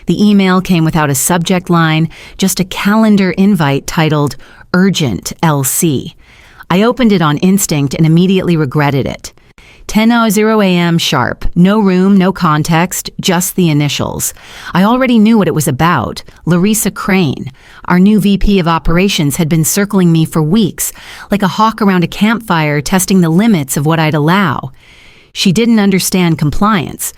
The email came without a subject line, just a calendar invite titled Urgent LC. I opened it on instinct and immediately regretted it. 10:00 a.m. sharp. No room, no context, just the initials. I already knew what it was about. Larissa Crane, our new VP of Operations, had been circling me for weeks, like a hawk around a campfire testing the limits of what I'd allow. She didn't understand compliance.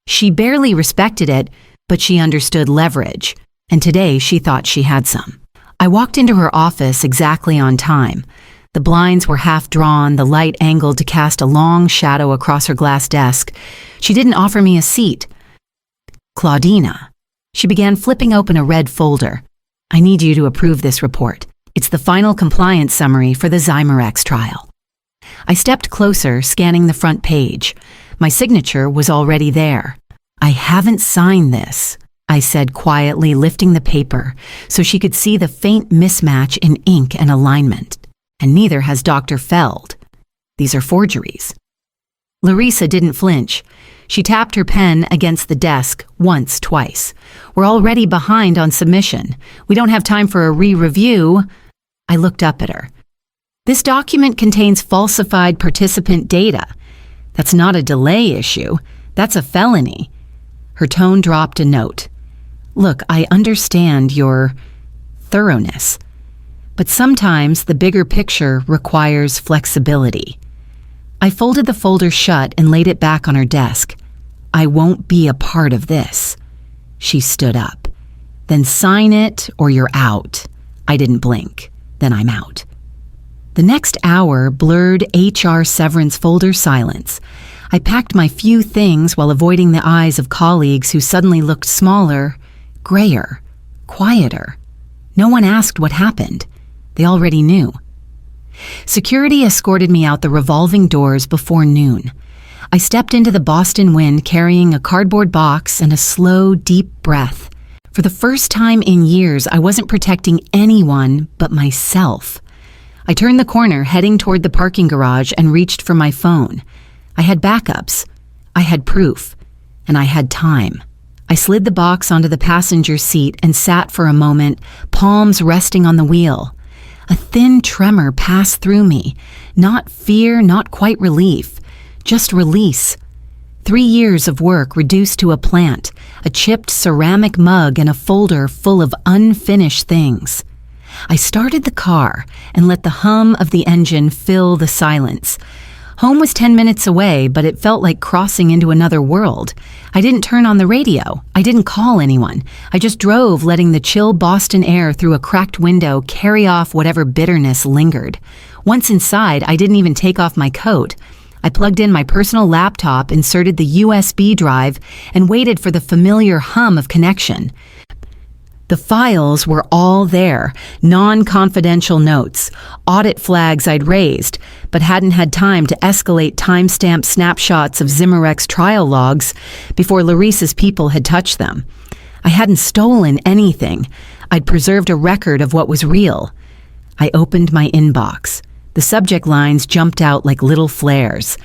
She barely respected it, but she understood leverage, and today she thought she had some. I walked into her office exactly on time. The blinds were half drawn, the light angled to cast a long shadow across her glass desk. She didn't offer me a seat. Claudina. She began flipping open a red folder. I need you to approve this report. It's the final compliance summary for the Zymerex trial. I stepped closer, scanning the front page. My signature was already there. I haven't signed this, I said quietly, lifting the paper so she could see the faint mismatch in ink and alignment. And neither has Dr. Feld. These are forgeries. Larissa didn't flinch. She tapped her pen against the desk once, twice. We're already behind on submission. We don't have time for a re-review. I looked up at her. This document contains falsified participant data. That's not a delay issue. That's a felony. Her tone dropped a note. Look, I understand your thoroughness. But sometimes the bigger picture requires flexibility. I folded the folder shut and laid it back on her desk. I won't be a part of this. She stood up. Then sign it or you're out. I didn't blink. Then I'm out. The next hour blurred HR severance folder silence. I packed my few things while avoiding the eyes of colleagues who suddenly looked smaller, grayer, quieter. No one asked what happened. They already knew. Security escorted me out the revolving doors before noon. I stepped into the Boston wind carrying a cardboard box and a slow, deep breath. For the first time in years, I wasn't protecting anyone but myself. I turned the corner, heading toward the parking garage, and reached for my phone. I had backups. I had proof. And I had time. I slid the box onto the passenger seat and sat for a moment, palms resting on the wheel. A thin tremor passed through me. Not fear, not quite relief. Just release. 3 years of work reduced to a plant, a chipped ceramic mug, and a folder full of unfinished things. I started the car and let the hum of the engine fill the silence. Home was 10 minutes away, but it felt like crossing into another world. I didn't turn on the radio. I didn't call anyone. I just drove, letting the chill Boston air through a cracked window carry off whatever bitterness lingered. Once inside, I didn't even take off my coat. I plugged in my personal laptop, inserted the USB drive, and waited for the familiar hum of connection. The files were all there, non-confidential notes, audit flags I'd raised, but hadn't had time to escalate timestamp snapshots of Zymerex trial logs before Larissa's people had touched them. I hadn't stolen anything. I'd preserved a record of what was real. I opened my inbox. The subject lines jumped out like little flares.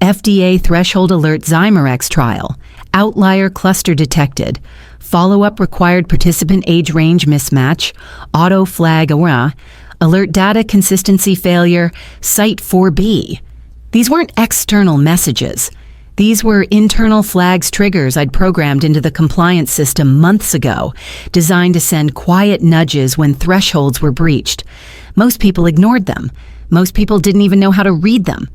FDA threshold alert Zymerex trial. Outlier cluster detected. Follow-up required participant age range mismatch. Auto flag aura. Alert data consistency failure. Site 4B. These weren't external messages. These were internal flags triggers I'd programmed into the compliance system months ago, designed to send quiet nudges when thresholds were breached. Most people ignored them. Most people didn't even know how to read them.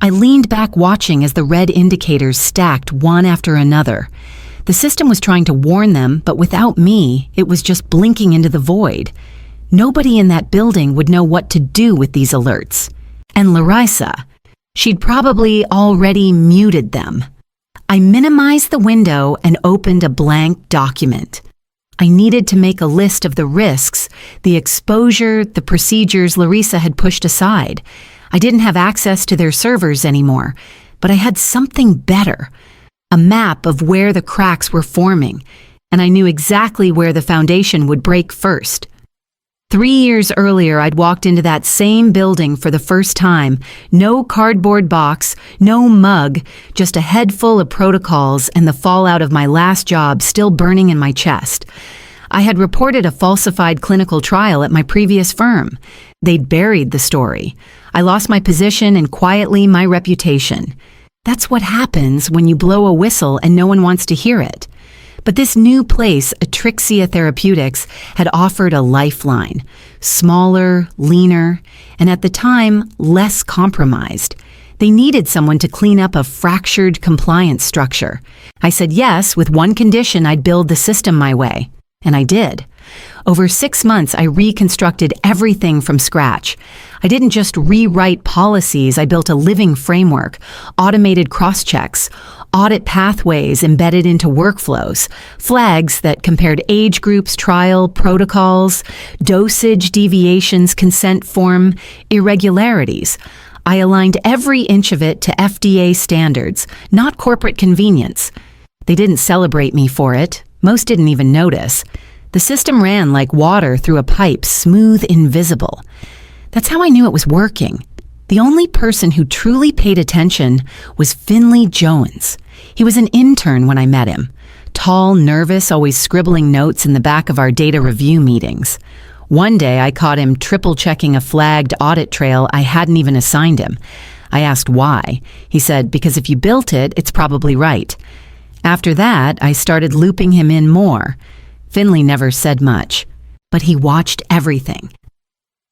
I leaned back watching as the red indicators stacked one after another. The system was trying to warn them, but without me, it was just blinking into the void. Nobody in that building would know what to do with these alerts. And Larissa, she'd probably already muted them. I minimized the window and opened a blank document. I needed to make a list of the risks, the exposure, the procedures Larissa had pushed aside. I didn't have access to their servers anymore, but I had something better. A map of where the cracks were forming, and I knew exactly where the foundation would break first. 3 years earlier, I'd walked into that same building for the first time. No cardboard box, no mug, just a head full of protocols and the fallout of my last job still burning in my chest. I had reported a falsified clinical trial at my previous firm. They'd buried the story. I lost my position and quietly my reputation. That's what happens when you blow a whistle and no one wants to hear it. But this new place, Atrixia Therapeutics, had offered a lifeline. Smaller, leaner, and at the time, less compromised. They needed someone to clean up a fractured compliance structure. I said yes, with one condition: I'd build the system my way. And I did. Over 6 months, I reconstructed everything from scratch. I didn't just rewrite policies, I built a living framework, automated cross-checks, audit pathways embedded into workflows, flags that compared age groups, trial, protocols, dosage, deviations, consent form, irregularities. I aligned every inch of it to FDA standards, not corporate convenience. They didn't celebrate me for it. Most didn't even notice. The system ran like water through a pipe, smooth, invisible. That's how I knew it was working. The only person who truly paid attention was Finley Jones. He was an intern when I met him. Tall, nervous, always scribbling notes in the back of our data review meetings. One day I caught him triple-checking a flagged audit trail I hadn't even assigned him. I asked why. He said, because if you built it, it's probably right. After that, I started looping him in more. Finley never said much, but he watched everything.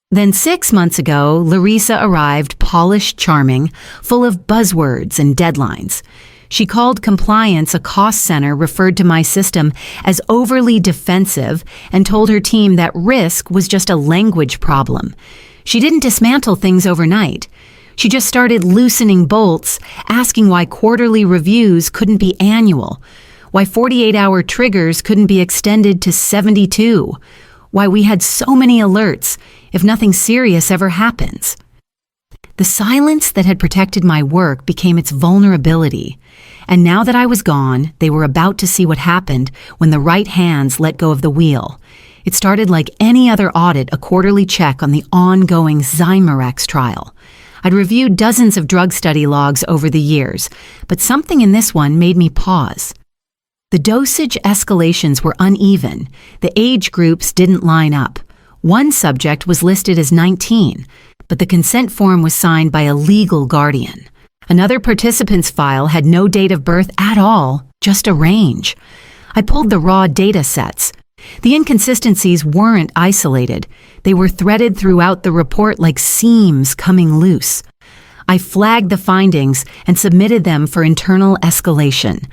Then 6 months ago, Larissa arrived, polished, charming, full of buzzwords and deadlines. She called compliance a cost center, referred to my system as overly defensive, and told her team that risk was just a language problem. She didn't dismantle things overnight. She just started loosening bolts, asking why quarterly reviews couldn't be annual, why 48-hour triggers couldn't be extended to 72, why we had so many alerts if nothing serious ever happens. The silence that had protected my work became its vulnerability, and now that I was gone, they were about to see what happened when the right hands let go of the wheel. It started like any other audit, a quarterly check on the ongoing Zymerex trial. I'd reviewed dozens of drug study logs over the years, but something in this one made me pause. The dosage escalations were uneven. The age groups didn't line up. One subject was listed as 19, but the consent form was signed by a legal guardian. Another participant's file had no date of birth at all, just a range. I pulled the raw data sets. The inconsistencies weren't isolated. They were threaded throughout the report like seams coming loose. I flagged the findings and submitted them for internal escalation.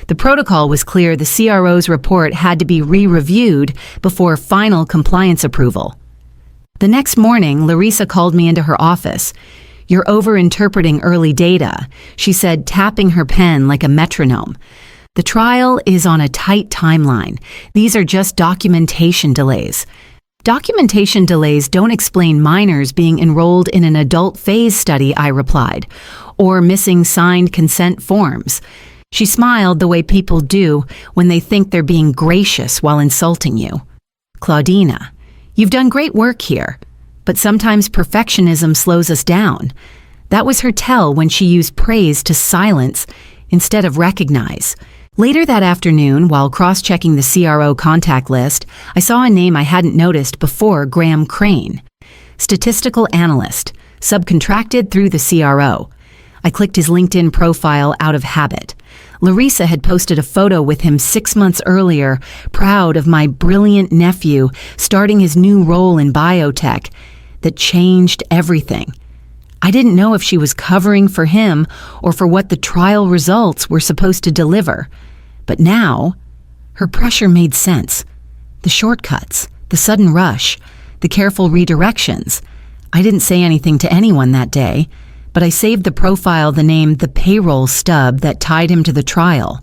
The protocol was clear: the CRO's report had to be re-reviewed before final compliance approval. The next morning, Larissa called me into her office. "You're over-interpreting early data," she said, tapping her pen like a metronome. "The trial is on a tight timeline. These are just documentation delays." "Documentation delays don't explain minors being enrolled in an adult phase study," I replied, "or missing signed consent forms." She smiled the way people do when they think they're being gracious while insulting you. "Claudina, you've done great work here, but sometimes perfectionism slows us down." That was her tell when she used praise to silence instead of recognize. Later that afternoon, while cross-checking the CRO contact list, I saw a name I hadn't noticed before: Graham Crane. Statistical analyst, subcontracted through the CRO. I clicked his LinkedIn profile out of habit. Larissa had posted a photo with him 6 months earlier, proud of my brilliant nephew starting his new role in biotech that changed everything. I didn't know if she was covering for him or for what the trial results were supposed to deliver. But now, her pressure made sense. The shortcuts, the sudden rush, the careful redirections. I didn't say anything to anyone that day, but I saved the profile the name "the payroll stub" that tied him to the trial.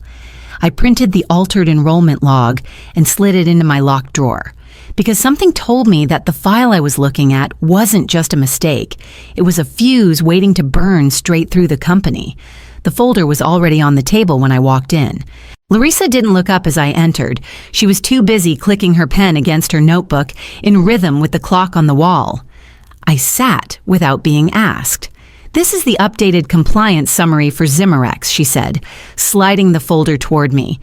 I printed the altered enrollment log and slid it into my locked drawer, because something told me that the file I was looking at wasn't just a mistake. It was a fuse waiting to burn straight through the company. The folder was already on the table when I walked in. Larissa didn't look up as I entered. She was too busy clicking her pen against her notebook in rhythm with the clock on the wall. I sat without being asked. "This is the updated compliance summary for Zimerex," she said, sliding the folder toward me.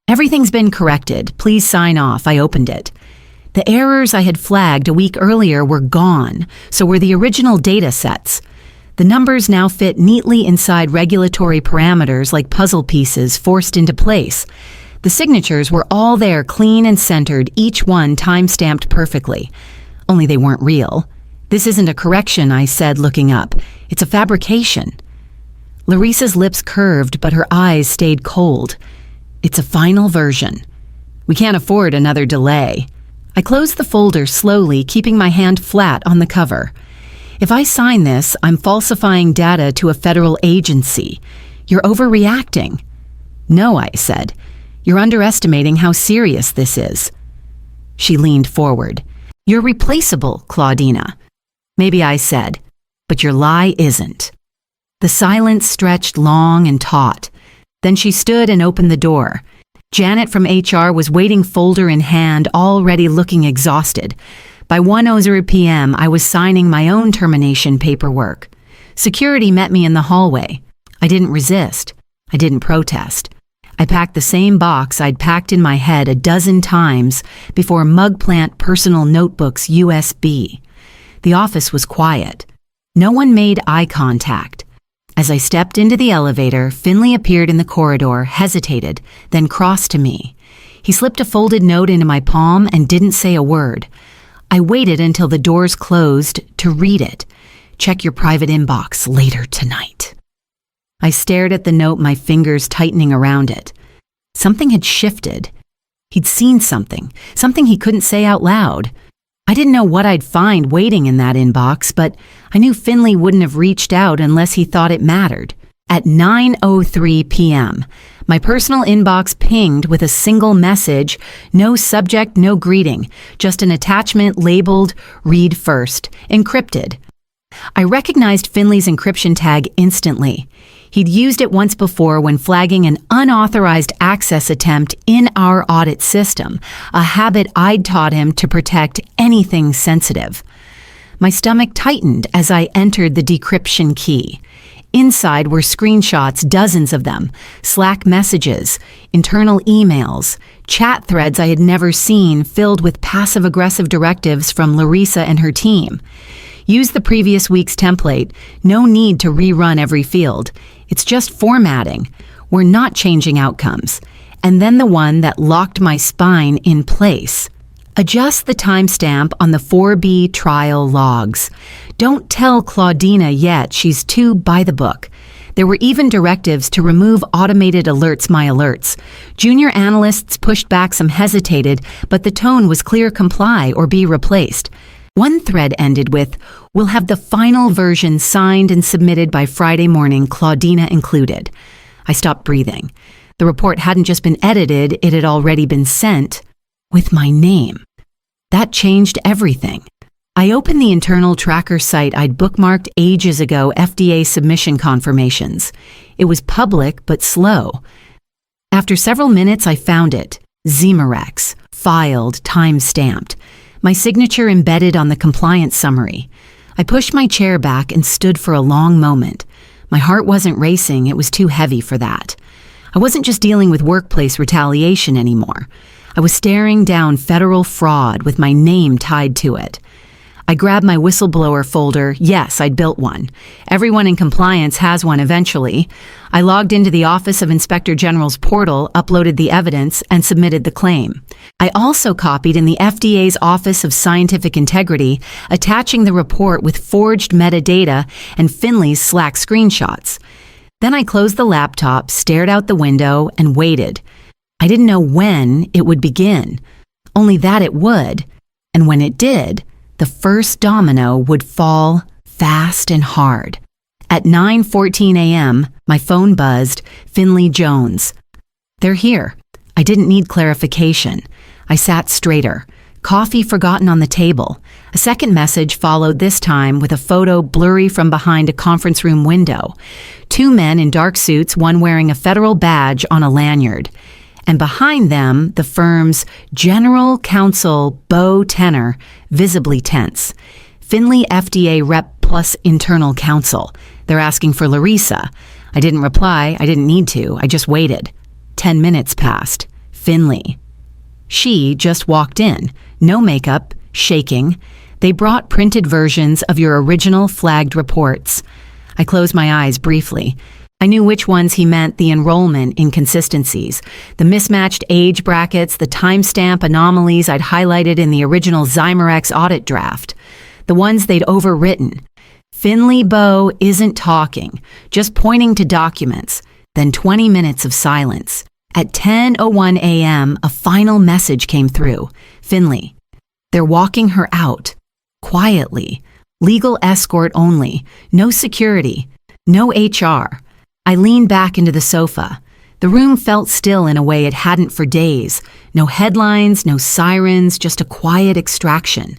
"Everything's been corrected. Please sign off." I opened it. The errors I had flagged a week earlier were gone, so were the original data sets. The numbers now fit neatly inside regulatory parameters like puzzle pieces forced into place. The signatures were all there, clean and centered, each one time-stamped perfectly. Only they weren't real. "This isn't a correction," I said, looking up. "It's a fabrication." Larissa's lips curved, but her eyes stayed cold. "It's a final version. We can't afford another delay." I closed the folder slowly, keeping my hand flat on the cover. "If I sign this, I'm falsifying data to a federal agency. You're overreacting." "No," I said. "You're underestimating how serious this is." She leaned forward. "You're replaceable, Claudina." "Maybe," I said, "but your lie isn't." The silence stretched long and taut. Then she stood and opened the door. Janet from HR was waiting, folder in hand, already looking exhausted. By 1:00 p.m., I was signing my own termination paperwork. Security met me in the hallway. I didn't resist. I didn't protest. I packed the same box I'd packed in my head a dozen times before Mugplant Personal Notebooks USB. The office was quiet. No one made eye contact. As I stepped into the elevator, Finley appeared in the corridor, hesitated, then crossed to me. He slipped a folded note into my palm and didn't say a word. I waited until the doors closed to read it. "Check your private inbox later tonight." I stared at the note, my fingers tightening around it. Something had shifted. He'd seen something he couldn't say out loud. I didn't know what I'd find waiting in that inbox, but I knew Finley wouldn't have reached out unless he thought it mattered. At 9:03 p.m., my personal inbox pinged with a single message, no subject, no greeting, just an attachment labeled "Read First," encrypted. I recognized Finley's encryption tag instantly. He'd used it once before when flagging an unauthorized access attempt in our audit system, a habit I'd taught him to protect anything sensitive. My stomach tightened as I entered the decryption key. Inside were screenshots, dozens of them, Slack messages, internal emails, chat threads I had never seen filled with passive-aggressive directives from Larissa and her team. Use the previous week's template. No need to rerun every field. It's just formatting. We're not changing outcomes. And then the one that locked my spine in place. Adjust the timestamp on the 4B trial logs. Don't tell Claudina yet, she's too by the book. There were even directives to remove automated alerts, my alerts. Junior analysts pushed back, some hesitated, but the tone was clear: comply or be replaced. One thread ended with, "We'll have the final version signed and submitted by Friday morning, Claudina included." I stopped breathing. The report hadn't just been edited, it had already been sent with my name. That changed everything. I opened the internal tracker site I'd bookmarked ages ago, FDA submission confirmations. It was public but slow. After several minutes, I found it. Zimerex, filed, time-stamped. My signature embedded on the compliance summary. I pushed my chair back and stood for a long moment. My heart wasn't racing, it was too heavy for that. I wasn't just dealing with workplace retaliation anymore. I was staring down federal fraud with my name tied to it. I grabbed my whistleblower folder. Yes, I'd built one. Everyone in compliance has one eventually. I logged into the Office of Inspector General's portal, uploaded the evidence, and submitted the claim. I also copied in the FDA's Office of Scientific Integrity, attaching the report with forged metadata and Finley's Slack screenshots. Then I closed the laptop, stared out the window, and waited. I didn't know when it would begin, only that it would. And when it did, the first domino would fall fast and hard. At 9:14 a.m., my phone buzzed. Finley Jones. "They're here." I didn't need clarification. I sat straighter. Coffee forgotten on the table. A second message followed, this time with a photo blurry from behind a conference room window. Two men in dark suits, one wearing a federal badge on a lanyard. and behind them, the firm's general counsel, Bo Tenner, visibly tense. Finley FDA rep plus internal counsel. They're asking for Larissa. I didn't reply. I didn't need to. I just waited. 10 minutes passed. Finley. She just walked in. No makeup, shaking. They brought printed versions of your original flagged reports. I closed my eyes briefly. I knew which ones he meant: the enrollment inconsistencies, the mismatched age brackets, the timestamp anomalies I'd highlighted in the original Zymerex audit draft, the ones they'd overwritten. Finley Bo isn't talking, just pointing to documents. Then 20 minutes of silence. At 10:01 a.m., a final message came through. Finley. They're walking her out. Quietly. Legal escort only. No security. No HR. I leaned back into the sofa. The room felt still in a way it hadn't for days. No headlines, no sirens, just a quiet extraction.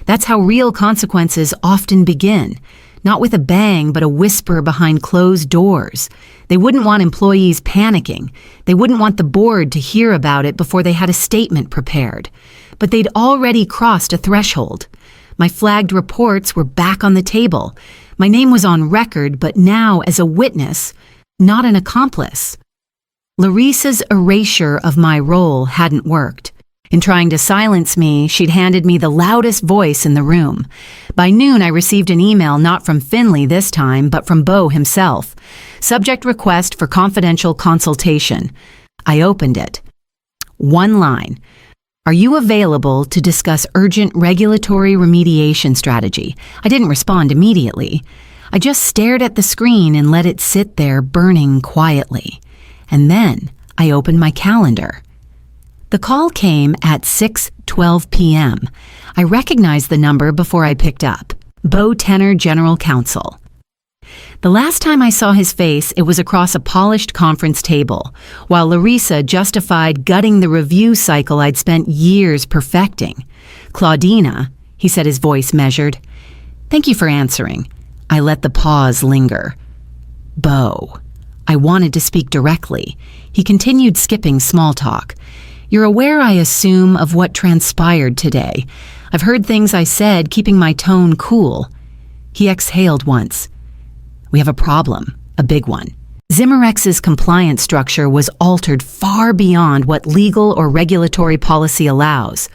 That's how real consequences often begin. Not with a bang, but a whisper behind closed doors. They wouldn't want employees panicking. They wouldn't want the board to hear about it before they had a statement prepared. But they'd already crossed a threshold. My flagged reports were back on the table. My name was on record, but now as a witness, not an accomplice. Larissa's erasure of my role hadn't worked. In trying to silence me, she'd handed me the loudest voice in the room. By noon, I received an email not from Finley this time, but from Bo himself. Subject request for confidential consultation. I opened it. One line. Are you available to discuss urgent regulatory remediation strategy? I didn't respond immediately. I just stared at the screen and let it sit there burning quietly. And then I opened my calendar. The call came at 6:12 p.m. I recognized the number before I picked up. Bo Tenner, General Counsel. The last time I saw his face, it was across a polished conference table, while Larissa justified gutting the review cycle I'd spent years perfecting. Claudina, he said, his voice measured. Thank you for answering. I let the pause linger. Bo. I wanted to speak directly. He continued skipping small talk. You're aware, I assume, of what transpired today. I've heard things I said, keeping my tone cool. He exhaled once. We have a problem, a big one. Zymerex's compliance structure was altered far beyond what legal or regulatory policy allows.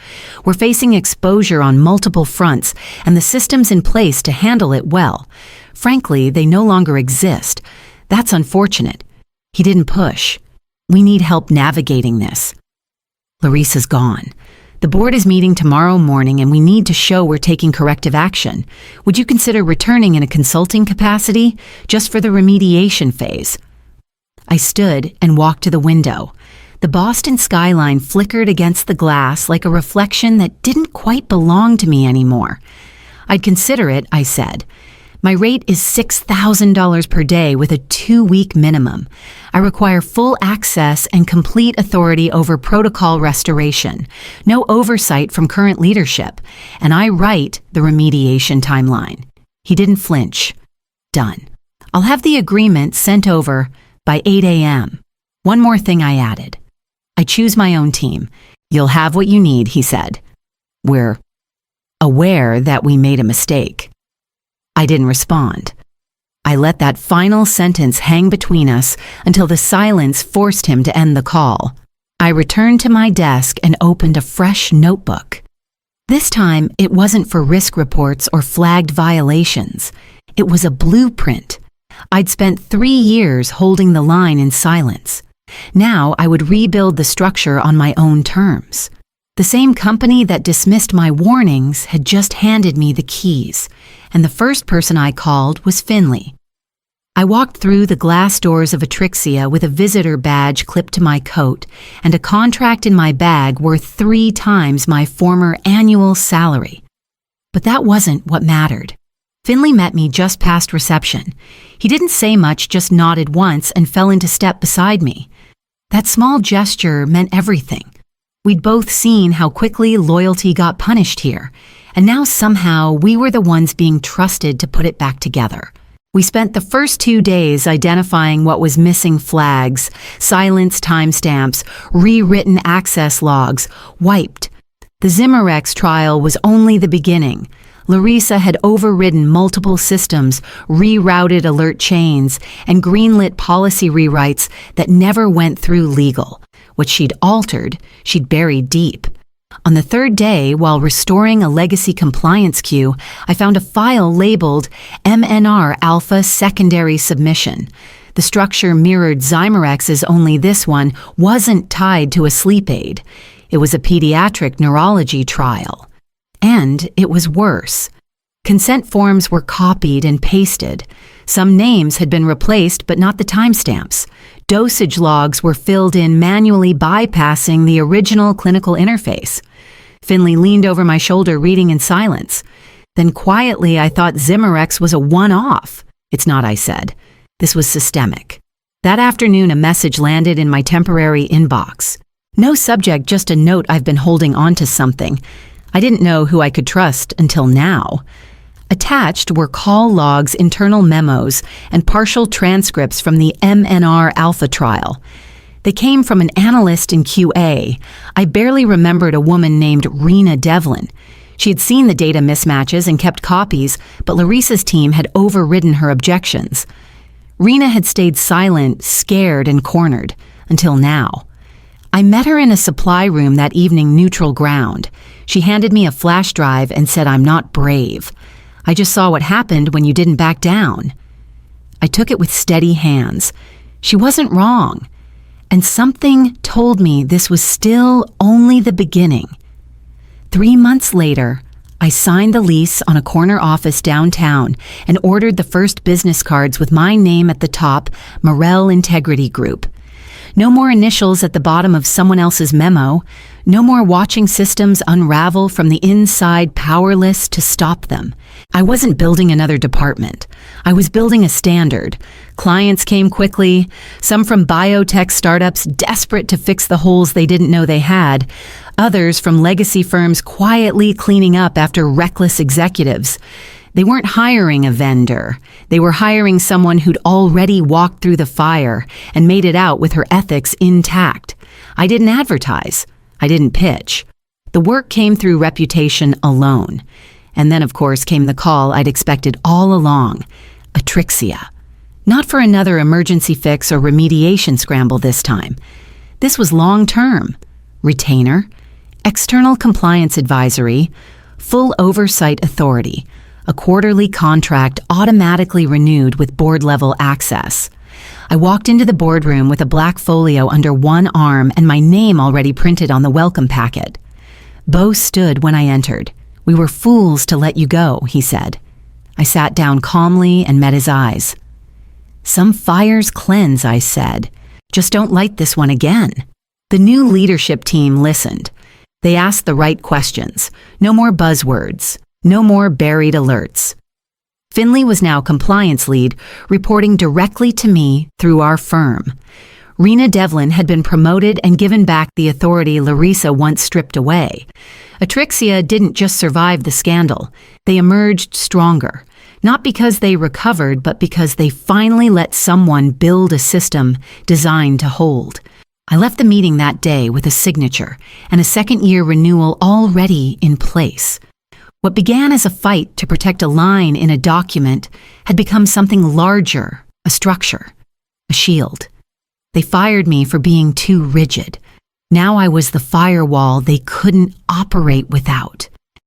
We're facing exposure on multiple fronts, and the systems in place to handle it well. Frankly, they no longer exist. That's unfortunate. He didn't push. We need help navigating this. Larissa's gone. The board is meeting tomorrow morning and we need to show we're taking corrective action. Would you consider returning in a consulting capacity, just for the remediation phase? I stood and walked to the window. The Boston skyline flickered against the glass like a reflection that didn't quite belong to me anymore. I'd consider it, I said. My rate is $6,000 per day with a 2-week minimum. I require full access and complete authority over protocol restoration, no oversight from current leadership, and I write the remediation timeline. He didn't flinch. Done. I'll have the agreement sent over by 8 a.m. One more thing I added. I choose my own team. You'll have what you need, he said. We're aware that we made a mistake. I didn't respond. I let that final sentence hang between us until the silence forced him to end the call. I returned to my desk and opened a fresh notebook. This time, it wasn't for risk reports or flagged violations. It was a blueprint. I'd spent 3 years holding the line in silence. Now I would rebuild the structure on my own terms. The same company that dismissed my warnings had just handed me the keys, and the first person I called was Finley. I walked through the glass doors of Atrixia with a visitor badge clipped to my coat and a contract in my bag worth 3 times my former annual salary. But that wasn't what mattered. Finley met me just past reception. He didn't say much, just nodded once and fell into step beside me. That small gesture meant everything. We'd both seen how quickly loyalty got punished here, and now somehow we were the ones being trusted to put it back together. We spent the first 2 days identifying what was missing: flags, silenced timestamps, rewritten access logs, wiped. The Zimerex trial was only the beginning. Larissa had overridden multiple systems, rerouted alert chains, and greenlit policy rewrites that never went through legal. What she'd altered, she'd buried deep. On the third day, while restoring a legacy compliance queue, I found a file labeled MNR Alpha Secondary Submission. The structure mirrored Zymerex's, only this one wasn't tied to a sleep aid. It was a pediatric neurology trial. And it was worse. Consent forms were copied and pasted. Some names had been replaced, but not the timestamps. Dosage logs were filled in manually, bypassing the original clinical interface. Finley leaned over my shoulder, reading in silence. Then quietly, I thought Zimerex was a one-off. It's not, I said. This was systemic. That afternoon, a message landed in my temporary inbox. No subject, just a note: I've been holding on to something. I didn't know who I could trust until now. Attached were call logs, internal memos, and partial transcripts from the MNR Alpha trial. They came from an analyst in QA. I barely remembered a woman named Rena Devlin. She had seen the data mismatches and kept copies, but Larissa's team had overridden her objections. Rena had stayed silent, scared, and cornered, until now. I met her in a supply room that evening, neutral ground. She handed me a flash drive and said, "I'm not brave. I just saw what happened when you didn't back down." I took it with steady hands. She wasn't wrong. And something told me this was still only the beginning. 3 months later, I signed the lease on a corner office downtown and ordered the first business cards with my name at the top, Morel Integrity Group. No more initials at the bottom of someone else's memo. No more watching systems unravel from the inside, powerless to stop them. I wasn't building another department. I was building a standard. Clients came quickly, some from biotech startups desperate to fix the holes they didn't know they had, others from legacy firms quietly cleaning up after reckless executives. They weren't hiring a vendor. They were hiring someone who'd already walked through the fire and made it out with her ethics intact. I didn't advertise. I didn't pitch. The work came through reputation alone. And then, of course, came the call I'd expected all along: Atrixia. Not for another emergency fix or remediation scramble this time. This was long-term. Retainer, external compliance advisory, full oversight authority, a quarterly contract automatically renewed with board-level access. I walked into the boardroom with a black folio under one arm and my name already printed on the welcome packet. Bo stood when I entered. "We were fools to let you go," he said. I sat down calmly and met his eyes. "Some fires cleanse," I said. "Just don't light this one again." The new leadership team listened. They asked the right questions. No more buzzwords. No more buried alerts. Finley was now compliance lead, reporting directly to me through our firm. Rena Devlin had been promoted and given back the authority Larissa once stripped away. Atrixia didn't just survive the scandal. They emerged stronger. Not because they recovered, but because they finally let someone build a system designed to hold. I left the meeting that day with a signature and a second-year renewal already in place. What began as a fight to protect a line in a document had become something larger, a structure, a shield. They fired me for being too rigid. Now I was the firewall they couldn't operate without.